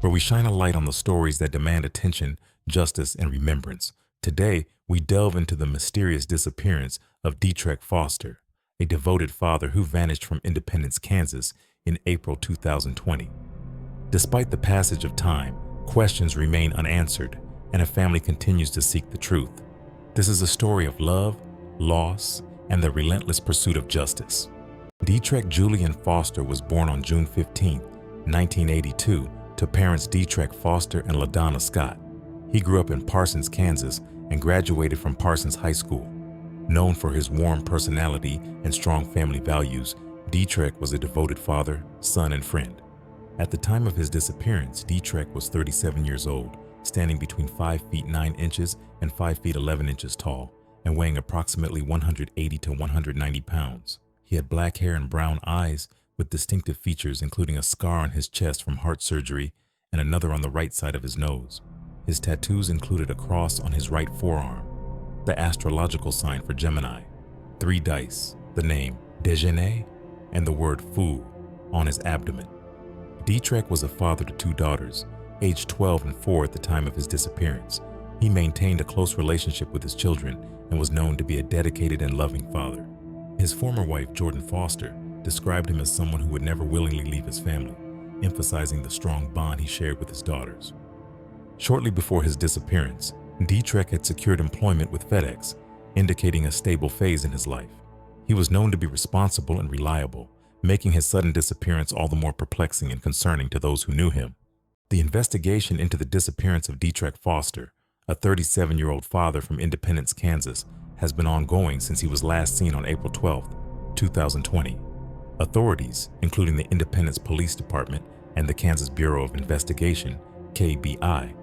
where we shine a light on the stories that demand attention, justice, and remembrance. Today, we delve into the mysterious disappearance of Detreck Foster, a devoted father who vanished from Independence, Kansas in April 2020. Despite the passage of time, questions remain unanswered, and a family continues to seek the truth. This is a story of love, loss, and the relentless pursuit of justice. Detreck Julian Foster was born on June 15, 1982, to parents Detreck Foster and LaDonna Scott. He grew up in Parsons, Kansas, and graduated from Parsons High School. Known for his warm personality and strong family values, Detreck was a devoted father, son, and friend. At the time of his disappearance, Detreck was 37 years old, standing between 5 feet 9 inches and 5 feet 11 inches tall, and weighing approximately 180 to 190 pounds. He had black hair and brown eyes with distinctive features, including a scar on his chest from heart surgery and another on the right side of his nose. His tattoos included a cross on his right forearm, the astrological sign for Gemini, 3 dice, the name Déjeuner, and the word Fou on his abdomen. Detreck was a father to 2 daughters, aged 12 and 4 at the time of his disappearance. He maintained a close relationship with his children and was known to be a dedicated and loving father. His former wife, Jordan Foster, described him as someone who would never willingly leave his family, emphasizing the strong bond he shared with his daughters. Shortly before his disappearance, Detreck had secured employment with FedEx, indicating a stable phase in his life. He was known to be responsible and reliable, making his sudden disappearance all the more perplexing and concerning to those who knew him. The investigation into the disappearance of Detreck Foster, a 37-year-old father from Independence, Kansas, has been ongoing since he was last seen on April 12, 2020. Authorities, including the Independence Police Department and the Kansas Bureau of Investigation, KBI,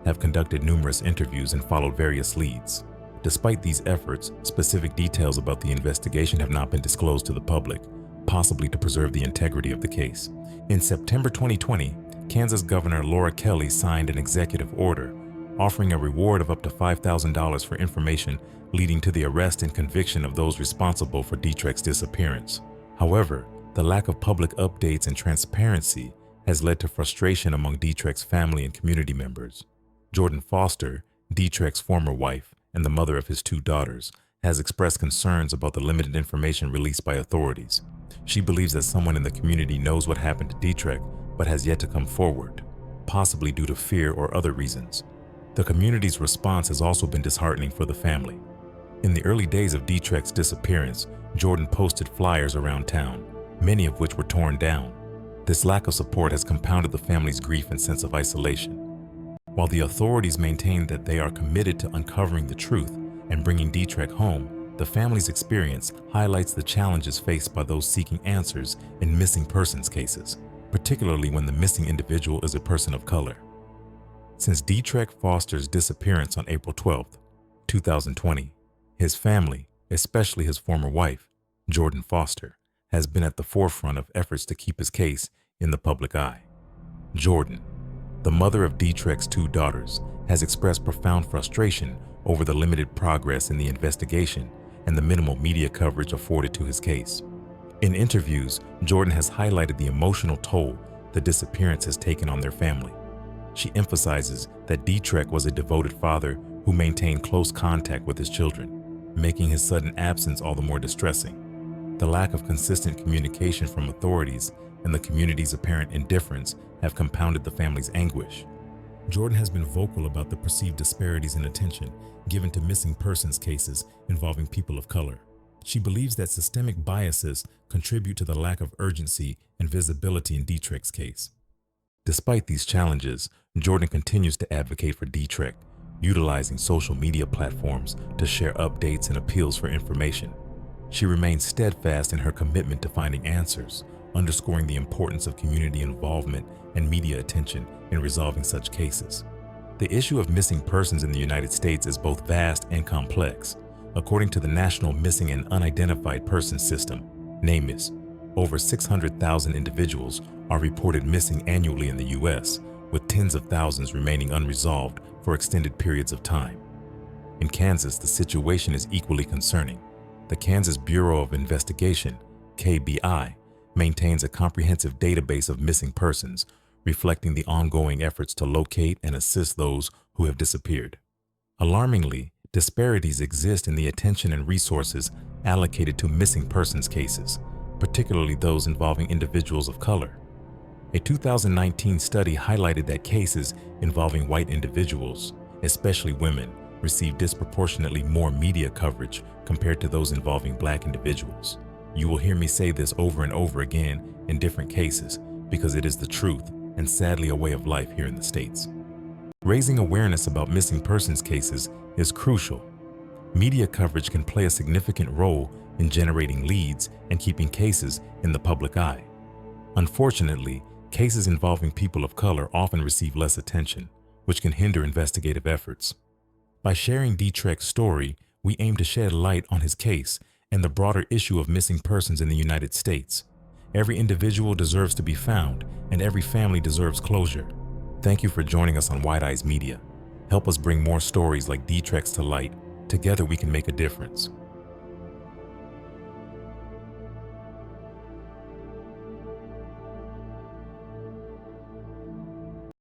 have conducted numerous interviews and followed various leads. Despite these efforts, specific details about the investigation have not been disclosed to the public, possibly to preserve the integrity of the case. In September 2020, Kansas Governor Laura Kelly signed an executive order offering a reward of up to $5,000 for information leading to the arrest and conviction of those responsible for Detreck's disappearance. However, the lack of public updates and transparency has led to frustration among Detreck's family and community members. Jordan Foster, Detreck's former wife and the mother of his 2 daughters, has expressed concerns about the limited information released by authorities. She believes that someone in the community knows what happened to Detreck but has yet to come forward, possibly due to fear or other reasons. The community's response has also been disheartening for the family. In the early days of Detreck's disappearance, Jordan posted flyers around town, many of which were torn down. This lack of support has compounded the family's grief and sense of isolation. While the authorities maintain that they are committed to uncovering the truth and bringing Detreck home, the family's experience highlights the challenges faced by those seeking answers in missing persons cases, particularly when the missing individual is a person of color. Since Detreck Foster's disappearance on April 12, 2020, his family, especially his former wife, Jordan Foster, has been at the forefront of efforts to keep his case in the public eye. Jordan, the mother of Detreck's 2 daughters, has expressed profound frustration over the limited progress in the investigation and the minimal media coverage afforded to his case. In interviews, Jordan has highlighted the emotional toll the disappearance has taken on their family. She emphasizes that Detreck was a devoted father who maintained close contact with his children, making his sudden absence all the more distressing. The lack of consistent communication from authorities and the community's apparent indifference have compounded the family's anguish. Jordan has been vocal about the perceived disparities in attention given to missing persons cases involving people of color. She believes that systemic biases contribute to the lack of urgency and visibility in Detreck's case. Despite these challenges, Jordan continues to advocate for Detreck, utilizing social media platforms to share updates and appeals for information. She remains steadfast in her commitment to finding answers, underscoring the importance of community involvement and media attention in resolving such cases. The issue of missing persons in the United States is both vast and complex. According to the National Missing and Unidentified Persons System, NamIS, over 600,000 individuals are reported missing annually in the U.S., with tens of thousands remaining unresolved for extended periods of time. In Kansas, the situation is equally concerning. The Kansas Bureau of Investigation, KBI, maintains a comprehensive database of missing persons, reflecting the ongoing efforts to locate and assist those who have disappeared. Alarmingly, disparities exist in the attention and resources allocated to missing persons cases, particularly those involving individuals of color. A 2019 study highlighted that cases involving white individuals, especially women, receive disproportionately more media coverage compared to those involving Black individuals. You will hear me say this over and over again in different cases because it is the truth and sadly a way of life here in the States. Raising awareness about missing persons cases is crucial. Media coverage can play a significant role in generating leads and keeping cases in the public eye. Unfortunately, cases involving people of color often receive less attention, which can hinder investigative efforts. By sharing Detreck's story, we aim to shed light on his case and the broader issue of missing persons in the United States. Every individual deserves to be found, and every family deserves closure. Thank you for joining us on Wide Eyes Media. Help us bring more stories like Detreck's to light. Together we can make a difference.